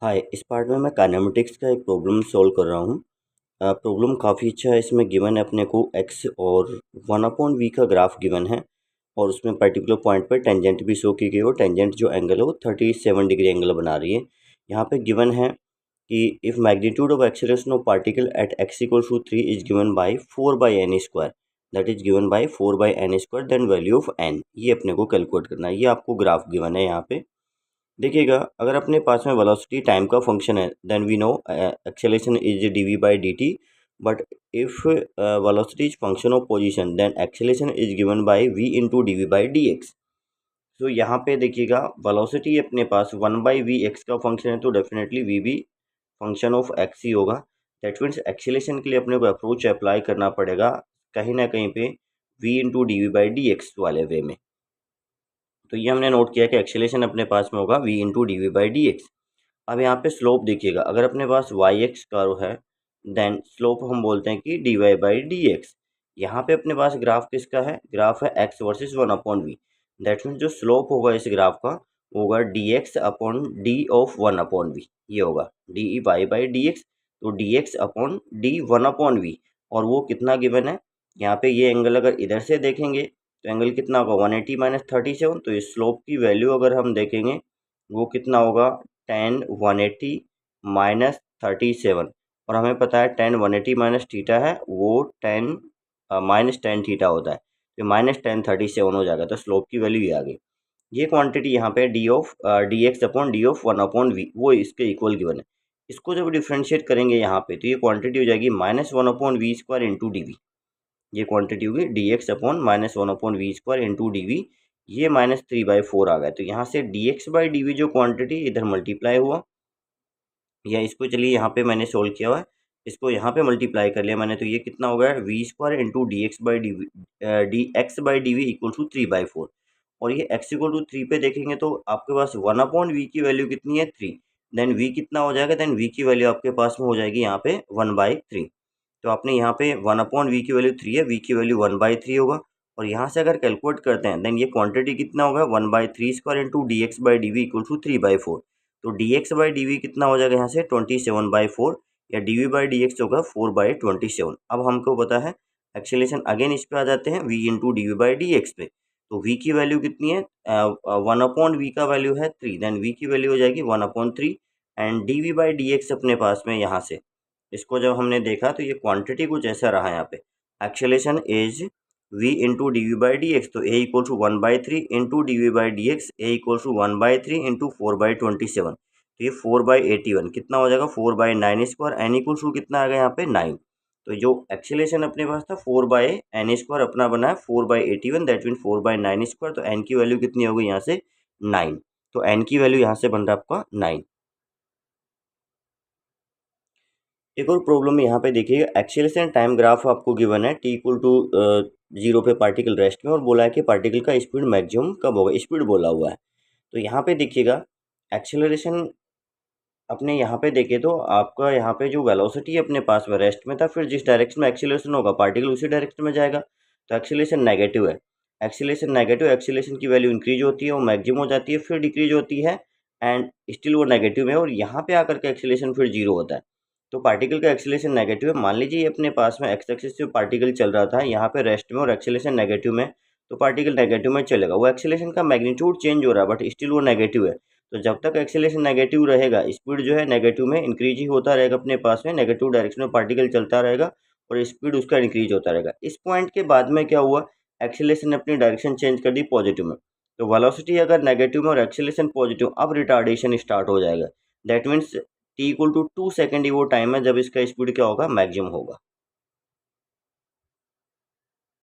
हाय, इस पार्ट में मैं काइनेमेटिक्स का एक प्रॉब्लम सॉल्व कर रहा हूँ। प्रॉब्लम काफ़ी अच्छा है। इसमें गिवन है अपने को एक्स और 1/v का ग्राफ गिवन है और उसमें पर्टिकुलर पॉइंट पर टेंजेंट भी शो की गई और टेंजेंट जो एंगल है वो 37 डिग्री एंगल बना रही है। यहाँ पे गिवन है कि if magnitude of acceleration of particle at x = 3 is given by 4/n², that is given by 4/n², then value of n, ये अपने को कैलकुलेट करना है। ये आपको ग्राफ गिवन है यहाँ पे। देखिएगा, अगर अपने पास में वेलोसिटी टाइम का फंक्शन है then we know acceleration is dv/dt, but if velocity is function of position then acceleration is given by v into dv/dx। तो यहाँ पे देखिएगा, वेलोसिटी अपने पास 1/vx का फंक्शन है तो डेफिनेटली v भी फंक्शन ऑफ x ही होगा। दैट मीन्स एक्सेलरेशन के लिए अपने को अप्रोच अप्लाई करना पड़ेगा कहीं ना कहीं पे v इंटू dv/dx वाले वे में। तो ये हमने नोट किया कि एक्सेलरेशन अपने पास में होगा v इंटू dv/dx। अब यहाँ पे स्लोप देखिएगा, अगर अपने पास वाई एक्स कर्व है देन स्लोप हम बोलते हैं कि dy/dx। यहाँ पे अपने पास ग्राफ किसका है, ग्राफ है x versus 1/v। That means जो स्लोप होगा इस ग्राफ का होगा dx/d ऑफ 1/v, ये होगा dy/dx, तो dx/d 1/v। और वो कितना गिवन है यहाँ पे, ये एंगल अगर इधर से देखेंगे तो एंगल कितना होगा 180 - 37। तो इस स्लोप की वैल्यू अगर हम देखेंगे वो कितना होगा 10 180 - 37। और हमें पता है 10 180 माइनस थीटा है वो 10 -10 थीटा होता है, तो -10 37 हो जाएगा। तो स्लोप की वैल्यू ये आ गई। ये क्वांटिटी यहाँ पे dx/d ऑफ 1/v वो इसके इक्वल गिवन है। इसको जब डिफ्रेंशिएट करेंगे यहाँ पे तो ये क्वांटिटी हो जाएगी -1/v² इंटू dv। ये क्वांटिटी होगी dx/-1/v² इंटू dv। ये -3/4 आ गया, तो यहाँ से dx/dv जो क्वांटिटी इधर मल्टीप्लाई हुआ, या इसको चलिए यहाँ पे मैंने सोल्व किया हुआ है, इसको यहाँ पे मल्टीप्लाई कर लिया मैंने, तो ये कितना हो गया v² into dx/dv equal to 3/4। और ये x इक्वल टू 3 पे देखेंगे तो आपके पास 1/v की वैल्यू कितनी है 3, देन v कितना हो जाएगा, देन v की वैल्यू आपके पास में हो जाएगी यहाँ पे 1/3। तो आपने यहाँ पे 1/v की वैल्यू 3 है, v की वैल्यू 1/3 होगा। और यहाँ से अगर कैलकुलेट करते हैं देन ये क्वांटिटी कितना होगा 1/3² इंटू dx/dv इक्वल टू 3/4। तो dx/dv कितना हो जाएगा यहाँ से 27/4, या dv/dx होगा 4/27। अब हमको पता है एक्सेलरेशन, अगेन इस पे आ जाते हैं v इंटू dv/dx पे। तो v की वैल्यू कितनी है 1/v का वैल्यू है 3, देन v की वैल्यू हो जाएगी 1/3 एंड dv/dx अपने पास में यहाँ से इसको जब हमने देखा तो ये क्वांटिटी कुछ ऐसा रहा यहाँ पे, acceleration is v into dv/dx, तो a equal to 1/3 into dv/dx, a equal to 1/3 into 4/27। तो ये 4/81 कितना हो जाएगा 4/9², n इक्वल टू कितना आ गया यहाँ पे 9। तो जो एक्सेलरेशन अपने पास था 4/n² अपना बना है 4/81, दैट मीन 4/9²। तो n की वैल्यू कितनी होगी यहाँ से 9, तो n की वैल्यू यहाँ से बन रहा है आपका 9। एक और प्रॉब्लम यहाँ पे देखिएगा, एक्सेलरेशन टाइम ग्राफ आपको गिवन है t इक्वल टू 0 पे पार्टिकल रेस्ट में, और बोला है कि पार्टिकल का स्पीड मैक्सिमम कब होगा, स्पीड बोला हुआ है। तो यहाँ पे देखिएगा एक्सेलरेशन अपने यहाँ पे देखें तो आपका यहाँ पे जो वेलोसिटी अपने पास में रेस्ट में था, फिर जिस डायरेक्शन में एक्सेलरेशन होगा पार्टिकल उसी डायरेक्शन में जाएगा, तो एक्सेलरेशन नेगेटिव है। एक्सेलरेशन नेगेटिव, एक्सेलरेशन की वैल्यू इंक्रीज होती है, वो मैक्सिमम हो जाती है, फिर डिक्रीज होती है एंड स्टिल वो नेगेटिव है, और यहाँ पे आकर के एक्सेलरेशन फिर जीरो होता है। तो पार्टिकल का एक्सेलरेशन नेगेटिव है। मान लीजिए अपने पास में एक्स एक्सिस से पार्टिकल चल रहा था यहाँ पे रेस्ट में और एक्सेलरेशन नेगेटिव में, तो पार्टिकल नेगेटिव में चलेगा। वो एक्सेलरेशन का मैग्नीट्यूड चेंज हो रहा है बट स्टिल वो नेगेटिव है। तो जब तक एक्सेलरेशन नेगेटिव रहेगा स्पीड जो है नेगेटिव में इंक्रीज ही होता रहेगा, अपने पास में नेगेटिव डायरेक्शन में पार्टिकल चलता रहेगा और स्पीड उसका इंक्रीज होता रहेगा। इस पॉइंट के बाद में क्या हुआ, एक्सेलरेशन ने अपनी डायरेक्शन चेंज कर दी पॉजिटिव में। तो वेलोसिटी अगर नेगेटिव में और एक्सेलरेशन पॉजिटिव, अब रिटार्डेशन स्टार्ट हो जाएगा। That means t equal to 2 second ही वो टाइम है जब इसका स्पीड क्या होगा मैक्सिमम होगा।